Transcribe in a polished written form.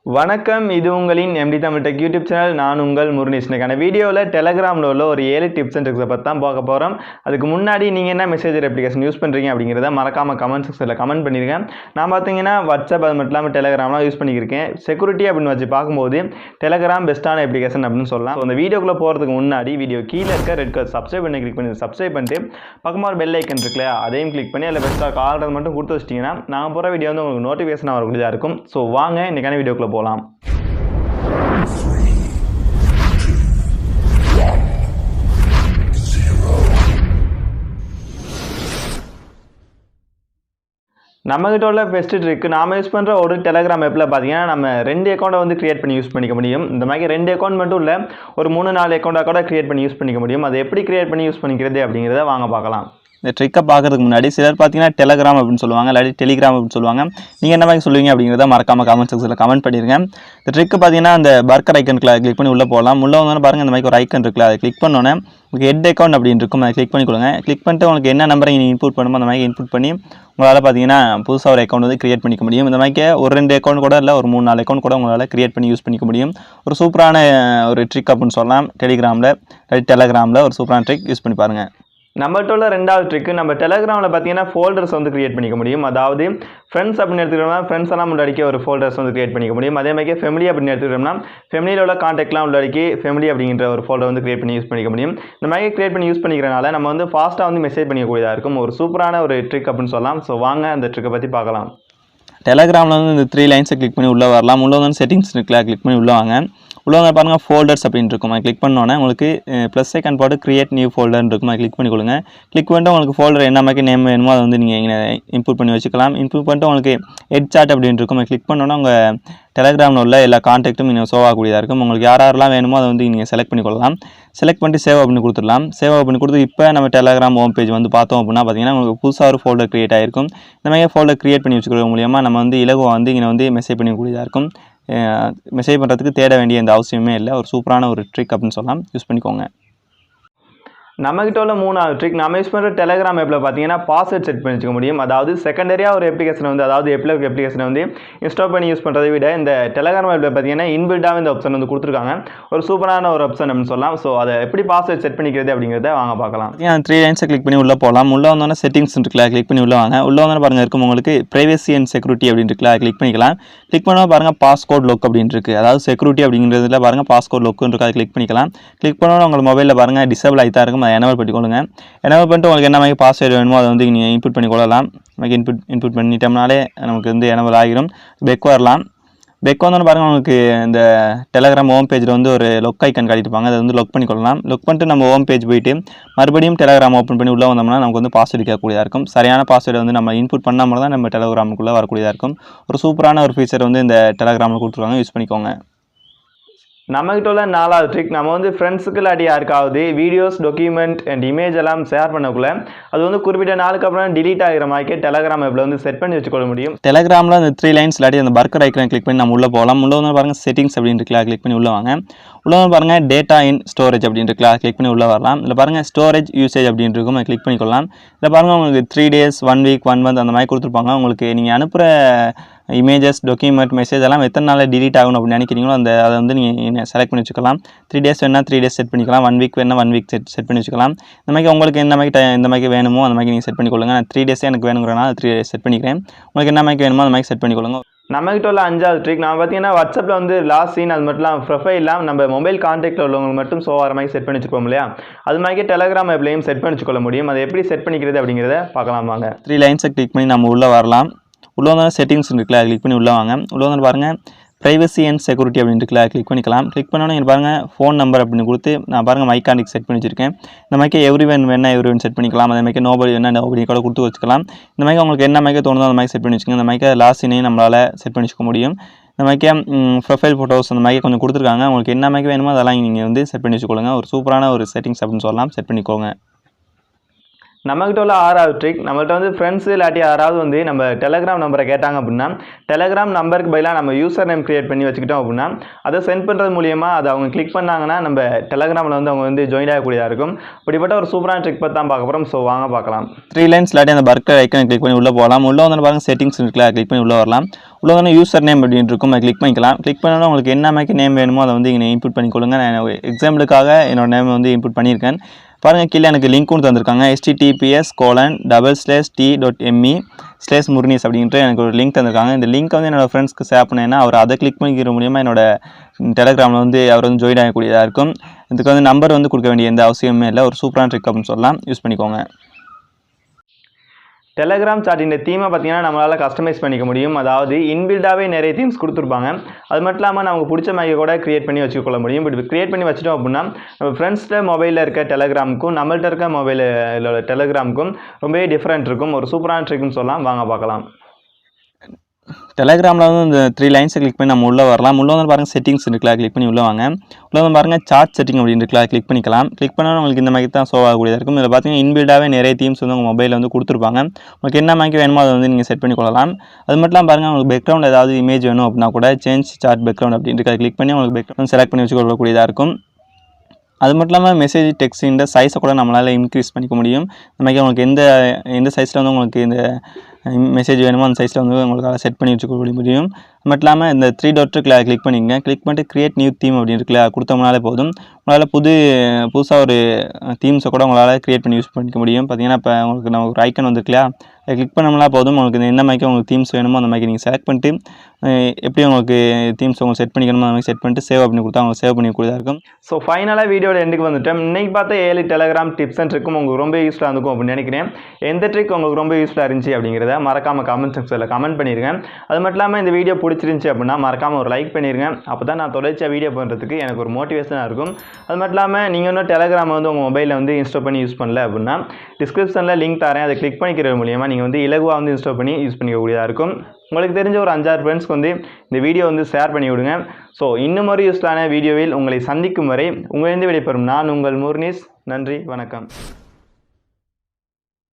வணக்கம், இது உங்களின் MD Tamil tech YouTube channel. நான் உங்கள் முருகேஷனுக்கான வீடியோவில் டெலகிராமில் உள்ள ஒரு 7 டிப்ஸ் அண்ட் ட்ரிக்ஸை பற்றி தான் பார்க்க போகிறோம். அதுக்கு முன்னாடி நீங்கள் என்ன மெசேஜர் அப்ளிகேஷன் யூஸ் பண்ணுறீங்க அப்படிங்கிறத மறக்காமல் கமெண்ட் செக்ஷனில் கமெண்ட் பண்ணியிருக்கேன். நான் பார்த்தீங்கன்னா வாட்ஸ்அப் அது மட்டும் இல்லாமல் டெலகிராம்லாம் யூஸ் பண்ணியிருக்கேன். செக்யூரிட்டி அப்படின்னு வச்சு பார்க்கும்போது டெலகிராம் பெஸ்ட்டான அப்ளிகேஷன் அப்படின்னு சொல்லலாம். அந்த வீடியோக்குள்ளே போகிறதுக்கு முன்னாடி வீடியோ கீழே இருக்க ரெட் கலர் சப்ஸ்கிரைப் பண்ணி கிளிக் பண்ணி சப்ஸ்கிரைப் பண்ணிட்டு பக்கமாக ஒரு பெல் ஐக்கன் இருக்குல்ல, அதையும் கிளிக் பண்ணி அதில் பெஸ்ட்டாக கால்றது மட்டும் கொடுத்து வச்சிட்டிங்கன்னா நான் போகிற வீடியோ வந்து உங்களுக்கு நோட்டிஃபிகேஷன் வரக்கூடியதாக இருக்கும். ஸோ வாங்க இன்றைக்கான வீடியோக்குள்ளே போகலாம். நம்மகிட்ட உள்ள பெஸ்ட் ட்ரிக், நாம யூஸ் பண்ணுற ஒரு டெலகிராம் ஆப்பில் பார்த்தீங்கன்னா நம்ம 2 அக்கௌண்ட்டை வந்து கிரியேட் பண்ணி யூஸ் பண்ணிக்க முடியும். இந்த மாதிரி 2 அக்கௌண்ட் மட்டும் இல்லை, ஒரு 3-4 அக்கௌண்ட்டாக கூட கிரியேட் பண்ணி யூஸ் பண்ணிக்க முடியும். அதை எப்படி கிரியேட் பண்ணி யூஸ் பண்ணிக்கிறது அப்படிங்கிறத வாங்க பார்க்கலாம். இந்த ட்ரிக்கை பார்க்கறதுக்கு முன்னாடி சிலர் பார்த்தீங்கன்னா டெலகிராம் அப்படின்னு சொல்லுவாங்க, இல்லாட்டி டெலிகிராம் அப்படின்னு சொல்லுவாங்க. நீங்கள் என்ன மாதிரி சொல்லுவீங்க அப்படிங்கிறத மறக்காமல் கமெண்ட் செக்ஷனில் கமெண்ட் பண்ணிடுங்க. இந்த ட்ரிக்கு பார்த்தீங்கன்னா அந்த பர்கர் ஐக்கனுக்குள்ள கிளிக் பண்ணி உள்ளே போகலாம். உள்ளே வந்தோன்னு பாருங்கள், இந்த மாதிரி ஒரு ஐக்கன் இருக்குல்ல, அதை கிளிக் பண்ணோன்னே உங்களுக்கு ஹெட் அக்கௌண்ட் அப்படின்னு இருக்கும், அதை கிளிக் பண்ணி கொடுங்க. கிளிக் பண்ணிட்டு உங்களுக்கு என்ன நம்பரை நீங்கள் இன்புட் பண்ணுமோ அந்த மாதிரி இன்புட் பண்ணி உங்களால் பார்த்தீங்கன்னா புதுசாக ஒரு அக்கௌண்ட் வந்து கிரியேட் பண்ணிக்க முடியும். இந்த மாதிரி ஒரு 2 அக்கௌண்ட் கூட இல்லை, ஒரு 3-4 அக்கௌண்ட் கூட உங்களால் கிரியேட் பண்ணி யூஸ் பண்ணிக்க முடியும். ஒரு சூப்பரான ஒரு ட்ரிக் அப்படின்னு சொல்லலாம். டெலகிராமில் ஒரு சூப்பரான ட்ரிக் யூஸ் பண்ணி பாருங்கள். நம்மகிட்ட உள்ள 2வது ட்ரிக்கு, நம்ம டெலகிராமில் பார்த்தீங்கன்னா ஃபோல்டர்ஸ் வந்து கிரியேட் பண்ணிக்க முடியும். அதாவது ஃப்ரெண்ட்ஸ் அப்படின்னு எடுத்துக்கிட்டோம்னா ஃப்ரெண்ட்ஸ் எல்லாம் உள்ளடக்கி ஒரு ஃபோல்டர்ஸ் வந்து கிரியேட் பண்ணிக்க முடியும். அதே மாதிரி ஃபேமிலி அப்படின்னு எடுத்துக்கிட்டோம்னா ஃபேமிலியில் உள்ள கான்டாக்ட்லாம் உள்ளடக்கி ஃபேமிலி அப்படிங்கிற ஒரு ஃபோல்டர் வந்து கிரியேட் பண்ணி யூஸ் பண்ணிக்க முடியும். இந்த மாதிரி கிரியேட் பண்ணி யூஸ் பண்ணிக்கிறனால நம்ம வந்து ஃபாஸ்ட்டாக வந்து மெசேஜ் பண்ணிக்கக்கூடியதாக இருக்கும். ஒரு சூப்பரான ஒரு ட்ரிக் அப்படின்னு சொல்லலாம். ஸோ வாங்க அந்த ட்ரிக்கை பற்றி பார்க்கலாம். டெலகிராமில் வந்து இந்த 3 லைன்ஸை கிளிக் பண்ணி உள்ளே வரலாம். உள்ளே வந்து செட்டிங்ஸ் இருக்குல்ல, கிளிக் பண்ணி உள்ளே வாங்க. உள்ள வந்து பாருங்கள் ஃபோல்டர்ஸ் அப்படின்னு இருக்கும், அதை கிளிக் பண்ணோன்னே உங்களுக்கு ப்ளஸ் ஐக்கன் போட்டு கிரியேட் நியூ ஃபோல்டர்னு இருக்கும், அதை கிளிக் பண்ணி கொடுங்க. கிளிக் பண்ணிட்டு உங்களுக்கு ஃபோல்டர் என்ன மாதிரி நேம் வேணுமோ அதை வந்து நீங்கள் இன்புட் பண்ணி வச்சுக்கலாம். இன்புட் பண்ணிட்டு உங்களுக்கு ஹெட் சாட் அப்படின்னு இருக்கும், அதை கிளிக் பண்ணோன்னா உங்கள் டெலகிராமில் உள்ள எல்லா கான்டாக்ட்டும் நீங்கள் ஷோ ஆகக்கூடியதாக இருக்கும். உங்களுக்கு யாரெல்லாம் வேணுமோ அதை வந்து நீங்கள் செலக்ட் பண்ணி கொள்ளலாம். செலக்ட் பண்ணிட்டு சேவ் அப்படின்னு கொடுத்துடலாம். சேவ் பண்ணி கொடுத்து இப்போ நம்ம டெலகிராம் ஹோம் பேஜ் வந்து பார்த்தோம் அப்படின்னா பார்த்தீங்கன்னா உங்களுக்கு புதுசாக ஒரு ஃபோல்டர் கிரியேட் ஆகிருக்கும். இந்த மாதிரி ஃபோல்டர் கிரியேட் பண்ணி வச்சுக்கிறது மூலியமாக நம்ம வந்து இலகுவாக வந்து இங்கே வந்து மெசேஜ் பண்ணிக்கூடியதாக இருக்கும். மெசேஜ் பண்ணுறதுக்கு தேட வேண்டிய எந்த அவசியமே இல்லை. ஒரு சூப்பரான ஒரு ட்ரிக் அப்படின்னு சொல்லலாம். யூஸ் பண்ணிக்கோங்க. நம்மகிட்ட உள்ள 3வது ட்ரிக், நம்ம யூஸ் பண்ணுற டெலகிராம் ஆப்பில் பார்த்தீங்கன்னா பாஸ்வேர்ட் செட் பண்ணி வச்சுக்க முடியும். அதாவது செகண்டரியாக ஒரு அப்ளிகேஷன் வந்து, அதாவது அப்ளிகேஷனை வந்து இன்ஸ்டால் பண்ணி யூஸ் பண்ணுறதை விட இந்த டெலகிராம் ஆப்பில் பார்த்தீங்கன்னா இன்பில்டாக இந்த ஆப்ஷன் வந்து கொடுத்துருக்காங்க. ஒரு சூப்பரான ஒரு ஆப்ஷன் அப்படின்னு சொல்லலாம். ஸோ அதை எப்படி பாஸ்வேர்ட் செட் பண்ணிக்கிறது அப்படிங்கிறத வாங்க பார்க்கலாம். 3 லைன்ஸை கிளிக் பண்ணி உள்ளே போகலாம். உள்ளே வந்தோன்னா செட்டிங்ஸ் இருக்குல்ல, கிளிக் பண்ணி உள்ளே வாங்க. உள்ளே வந்தோன்னு பாருங்கள் இருக்கும் உங்களுக்கு ப்ரைவசி அண்ட் செக்யூரிட்டி அப்படின்னு இருக்குல்ல, கிளிக் பண்ணிக்கலாம். கிளிக் பண்ணால் பாருங்கள் பாஸ்கோட் லொக் அப்படின்னு இருக்குது, அதாவது செக்யூரிட்டி அப்படிங்கிறதுல பாருங்கள் பாஸ்கோட் லொக்குன்னு இருக்குது, அதை கிளிக் பண்ணிக்கலாம். கிளிக் பண்ணோன்னா உங்கள் மொபைலில் பாருங்கள் டிசேபிள் ஆகி தான் இருக்கும், அதை எனேபிள் பண்ணிக்கொள்ளுங்க. எனேபிள் பண்ணிட்டு உங்களுக்கு என்ன மாதிரி பாஸ்வேர்டு வேணுமோ அதை வந்து நீங்கள் இன்புட் பண்ணி கொள்ளலாம். நமக்கு இன்புட் பண்ணிட்டோம்னாலே நமக்கு வந்து எனேபிள் ஆகிடும். பெக் வரலாம். பெக் வந்தோன்னு பாருங்கள் உங்களுக்கு இந்த டெலகிராம் ஹோம் பேஜில் வந்து ஒரு லொக் ஐக்கன் காட்டியிருப்பாங்க, அதை வந்து லொக் பண்ணிக்கொள்ளலாம். லொக் பண்ணிட்டு நம்ம ஹோம் பேஜ் போயிட்டு மறுபடியும் டெலகிராம் ஓப்பன் பண்ணி உள்ளே வந்தோம்னா நமக்கு வந்து பாஸ்வேர்டு கேட்கக்கூடியதாக இருக்கும். சரியான பாஸ்வேர்டு வந்து நம்ம இன்புட் பண்ணாமல் தான் நம்ம டெலகிராமுக்குள்ளே வரக்கூடியதாக இருக்கும். ஒரு சூப்பரான ஒரு ஃபீச்சர் வந்து இந்த டெலகிராமில் கொடுத்துருவாங்க, யூஸ் பண்ணிக்கோங்க. நம்மகிட்ட உள்ள 4வது ட்ரிக், நம்ம வந்து ஃப்ரெண்ட்ஸுக்கு இல்லாட்டி யாருக்காவது வீடியோஸ், டாக்குமெண்ட் அண்ட் இமேஜ் எல்லாம் ஷேர் பண்ணக்குள்ள அது வந்து குறிப்பிட்ட நாளுக்கு அப்புறம் டிலீட் ஆகிற மாதிரி டெலகிராம் ஆப்பில் வந்து செட் பண்ணி வச்சுக்கொள்ள முடியும். டெலகிராமில் அந்த 3 லைன்ஸ் இல்லாட்டி அந்த பர்கர் ஐக்கனை கிளிக் பண்ணி நம்ம உள்ளே போகலாம். உள்ளே வந்து பாருங்கள் செட்டிங்ஸ் அப்படின்னு இருக்குல்ல, கிளிக் பண்ணி உள்ளே வாங்க. உள்ளே வந்து பாருங்கள் டேட்டா இன் ஸ்டோரேஜ் அப்படின்னு இருக்குல்ல, கிளிக் பண்ணி உள்ளே வரலாம். இல்லை பாருங்கள் ஸ்டோரேஜ் யூசேஜ் அப்படின்னு இருக்கும், அதை கிளிக் பண்ணிக்கொள்ளலாம். இல்லை பாருங்கள் உங்களுக்கு 3 days 1 week 1 month அந்த மாதிரி கொடுத்துருப்பாங்க. உங்களுக்கு நீங்கள் அனுப்புகிற இமேஜஸ், டாக்குமெண்ட், மெசேஜ் எல்லாம் எத்தனை நாளில் டிலீட் ஆகணும் அப்படின்னு நினைக்கிறீங்களோ அதை வந்து நீங்கள் செலக்ட் பண்ணி வச்சுக்கலாம். 3 days வேணா 3 days செட் பண்ணிக்கலாம். 1 week வேணா 1 week செட் பண்ணி வச்சுக்கலாம். இந்த மாதிரி உங்களுக்கு இந்த மாதிரி வேணுமோ அந்த மாதிரி நீங்கள் செட் பண்ணிக்கொள்ளுங்க. நான் 3 days எனக்கு வேணுங்கிறனால 3 days செட் பண்ணிக்கிறேன். உங்களுக்கு என்ன மாதிரி வேணுமோ அந்த மாதிரி செட் பண்ணிக்கொள்ளுங்க. நம்மகிட்ட உள்ள 5வது ட்ரிக், நான் பார்த்தீங்கன்னா வாட்ஸ்அப்பில் வந்து லாஸ்ட் சீன் அது மட்டும் இல்லாமல் ப்ரொஃபைலாம் நம்ம மொபைல் கான்டாக்டில் உள்ளவங்களுக்கு மட்டும் ஷோ ஆகிற மாதிரி செட் பண்ணி வச்சுருப்போம் இல்லையா, அது மாதிரி டெலகிராம் ஆப்லையும் செட் பண்ணி வச்சுக்கொள்ள முடியும். அதை எப்படி செட் பண்ணிக்கிறது அப்படிங்கிறத பார்க்கலாம் வாங்க. 3 லைன்ஸை கிளிக் பண்ணி நம்ம உள்ளே வரலாம். உள்ளே வந்து செட்டிங்ஸ் இருக்குல்ல, கிளிக் பண்ணி உள்ளே வாங்க. உள்ளே வந்து பாருங்கள் ப்ரைவசி அண்ட் செக்யூரிட்டி அப்படின்னு இருக்குல்ல, கிளிக் பண்ணிக்கலாம். கிளிக் பண்ணோன்னே இங்கே பாருங்கள் ஃபோன் நம்பர் அப்படின்னு கொடுத்து நான் பாருங்கள் மை கான்டாக்ட் செட் பண்ணி வச்சுருக்கேன். இந்த மாதிரி எவ்ரிவன் வேணா செட் பண்ணிக்கலாம். அதே மாதிரி நோபடி வேணா நோபடி கூட கொடுத்து வச்சுக்கலாம். இந்த மாதிரி உங்களுக்கு என்ன மாதிரி தோணுதோ அந்த மாதிரி செட் பண்ணி வச்சுக்கோங்க. இந்த மாதிரி லாஸ்ட் சீனையும் நம்மளால் செட் பண்ணி வச்சுக்க முடியும். இந்த மாதிரி ப்ரொஃபைல் ஃபோட்டோஸ் அந்த மாதிரி கொஞ்சம் கொடுத்துருக்காங்க. உங்களுக்கு என்ன மாதிரி வேணுமோ அதெல்லாம் நீங்கள் வந்து செட் பண்ணி வச்சுக்கொள்ளுங்க. ஒரு சூப்பரான ஒரு செட்டிங்ஸ் அப்படின்னு சொல்லலாம், செட் பண்ணிக்கோங்க. நம்மகிட்ட உள்ள 6வது ட்ரிக், நம்மள்ட்ட வந்து ஃப்ரெண்ட்ஸ் இல்லாட்டி யாராவது வந்து நம்ம டெலகிராம் நம்பரை கேட்டாங்க அப்படின்னா, டெலகிராம் நம்பருக்கு பதிலாக நம்ம யூசர் நேம் கிரியேட் பண்ணி வச்சுக்கிட்டோம் அப்படின்னா, அதை சென்ட் பண்ணுறது மூலியமா அதை அவங்க கிளிக் பண்ணாங்கன்னா நம்ம டெலகிராமில் வந்து அவங்க வந்து ஜாயின் ஆகக்கூடியதாக இருக்கும். இப்படிப்பட்ட ஒரு சூப்பரான ட்ரிக் பற்றி தான் பார்க்க போகிறோம். ஸோ வாங்க பார்க்கலாம். 3 லைன்ஸ் இல்லாட்டி அந்த பர்கர் ஐக்கனை கிளிக் பண்ணி உள்ளே போகலாம். உள்ளே வந்து பாருங்கள் செட்டிங்ஸ் இருக்குல்ல, கிளிக் பண்ணி உள்ளே வரலாம். உள்ளே வந்து யூசர் நேம் அப்படின்னு இருக்கும், அதை கிளிக் பண்ணிக்கலாம். கிளிக் பண்ணாலும் உங்களுக்கு என்ன மாதிரி நேம் வேணுமோ அதை வந்து இங்கே இன்புட் பண்ணிக்கொள்ளுங்க. நான் எக்ஸாம்பிளுக்காக என்னோட நேம் வந்து இன்புட் பண்ணியிருக்கேன். பாருங்கள் கீழே எனக்கு லிங்க் ஒன்று தந்திருக்காங்க, https:/t.me/murnis அப்படின்ட்டு எனக்கு ஒரு லிங்க் தந்திருக்காங்க. இந்த லிங்க் வந்து என்னோட ஃப்ரெண்ட்ஸ்க்கு ஷேர் பண்ணேன்னா அவர் அதை கிளிக் பண்ணிக்கிற மூலியமாக என்னோட டெலகிராமில் வந்து அவர் வந்து ஜாயின் ஆகக்கூடியதாக இருக்கும். இதுக்கு வந்து நம்பர் வந்து கொடுக்க வேண்டிய எந்த அவசியமே இல்லை. ஒரு சூப்பரான ட்ரிக் அப்படின்னு சொல்லலாம், யூஸ் பண்ணிக்கோங்க. டெலகிராம் சாட்டின் தீமை பார்த்தீங்கன்னா நம்மளால் கஸ்டமைஸ் பண்ணிக்க முடியும். அதாவது இன்பில்டாகவே நிறைய தீம்ஸ் கொடுத்துருப்பாங்க. அது மட்டும் இல்லாமல் நமக்கு பிடிச்ச மாதிரி கூட கிரியேட் பண்ணி வச்சுக்கொள்ள முடியும். இப்படி கிரியேட் பண்ணி வச்சுட்டோம் அப்படின்னா நம்ம ஃப்ரெண்ட்ஸ்கிட்ட மொபைலில் இருக்க டெலகிராமுக்கும் நம்மள்ட்ட இருக்க மொபைலில் டெலகிராமுக்கும் ரொம்பவே டிஃப்ரெண்ட் இருக்கும். ஒரு சூப்பரான ட்ரிக்னு சொல்லலாம், வாங்க பார்க்கலாம். டெலகிராமில் வந்து இந்த 3 லைன்ஸை கிளிக் பண்ணி நம்ம உள்ளே வரலாம். உள்ளே வந்து பாருங்கள் செட்டிங்ஸ் இருக்குல்ல, கிளிக் பண்ணி உள்ளே வாங்க. உள்ளே வந்து பாருங்கள் சார்ட் செட்டிங் அப்படின்னு இருக்குல்ல, கிளிக் பண்ணிக்கலாம். கிளிக் பண்ணாலும் உங்களுக்கு இந்த மாதிரி தான் ஷோ ஆகக்கூடியதாக இருக்கும். இதில் பார்த்தீங்கன்னா இன்பில்டாகவே நிறைய தீம்ஸ் வந்து உங்கள் மொபைலில் வந்து கொடுத்துருப்பாங்க. உங்களுக்கு என்ன மாதிரி வேணுமோ அதை வந்து நீங்கள் செட் பண்ணி கொள்ளலாம். அது மட்டும் இல்லாமல் பாருங்கள் உங்களுக்கு பேக்ரவுண்ட் ஏதாவது இமேஜ் வேணும் அப்படின்னா கூட சேஞ்ச் சார்ட் பேக்ரவுண்ட் அப்படின்ட்டு கிளிக் பண்ணி உங்களுக்கு பேக்ரவுண்ட் செலக்ட் பண்ணி வச்சுக்கொள்ளக்கூடியதாக இருக்கும். அது மட்டும் இல்லாமல் மெசேஜ் டெக்ஸ்டின் சைஸை கூட நம்மளால் இன்க்ரீஸ் பண்ணிக்க முடியும். இந்த மாதிரி உங்களுக்கு எந்த சைஸில் வந்து உங்களுக்கு இந்த மெசேஜ் வேணுமோ அந்த சைஸில் வந்து உங்களால் செட் பண்ணி வச்சுக்க முடியும். அது மட்டும் இல்லாமல் இந்த 3 டாட் கிளிக் பண்ணிங்க. கிளிக் பண்ணிட்டு கிரியேட் நியூ தீம் அப்படின்னு இருக்குல்ல, கொடுத்தோம்னாலே போதும். உங்களால் புதுசாக ஒரு தீம்ஸை கூட உங்களால் கிரியேட் பண்ணி யூஸ் பண்ணிக்க முடியும். பார்த்தீங்கன்னா இப்போ உங்களுக்கு நான் ஒரு ஐக்கன் வந்துருக்குல்லையா, அதை கிளிக் பண்ணோம்னா போதும். உங்களுக்கு எந்த மாதிரி உங்களுக்கு தீம்ஸ் வேணுமோ அந்த மாதிரி நீங்கள் செலக்ட் பண்ணிட்டு எப்படி உங்களுக்கு தீம்ஸ் உங்களுக்கு செட் பண்ணிக்கணுமோ அந்த மாதிரி செட் பண்ணிட்டு சேவ் அப்படின்னு கொடுத்தா உங்களுக்கு சேவ் பண்ணி கொடுத்தா இருக்கும். ஸோ ஃபைனலாக வீடியோட எண்டுக்கு வந்துட்டோம். இன்றைக்கி பார்த்த 7 டெலகிராம் டிப்ஸ் அண்ட் ட்ரிக்கும் உங்களுக்கு ரொம்ப யூஸ்ஃபுல்லாக இருக்கும் அப்படின்னு நினைக்கிறேன். எந்த ட்ரிக் உங்களுக்கு ரொம்ப யூஸ்ஃபுல்லாக இருந்துச்சு அப்படிங்கிறத மறக்காமல் கமெண்ட் செக்ஷனில் கமெண்ட் பண்ணிடுங்க. அது மட்டும் இல்லாமல் இந்த வீடியோ பிடிச்சிருந்துச்சி அப்படின்னா மறக்காமல் ஒரு லைக் பண்ணிடுங்க. அப்போ தான் நான் தொடர்ச்சியாக வீடியோ பண்ணுறதுக்கு எனக்கு ஒரு மோட்டிவேஷனாக இருக்கும். அது மட்டும் இல்லாமல் நீங்கள் இன்னும் டெலகிராம் வந்து உங்கள் மொபைலில் வந்து இன்ஸ்டால் பண்ணி யூஸ் பண்ணல அப்படின்னா டிஸ்கிரிப்ஷனில் லிங்க் தரேன், அதை கிளிக் பண்ணிக்கிறது மூலியமாக நீங்கள் வந்து இலகுவாக வந்து இன்ஸ்டால் பண்ணி யூஸ் பண்ணிக்கக்கூடியதாக இருக்கும். உங்களுக்கு தெரிஞ்ச ஒரு 5-6 ஃப்ரெண்ட்ஸ்க்கு வந்து இந்த வீடியோ வந்து ஷேர் பண்ணி விடுங்க. ஸோ இன்னும் ஒரு யூஸ்ஃபுல்லான வீடியோவில் உங்களை சந்திக்கும் வரை உங்களிருந்து விடைபெறும் நான் உங்கள் முர்னிஸ். நன்றி, வணக்கம்.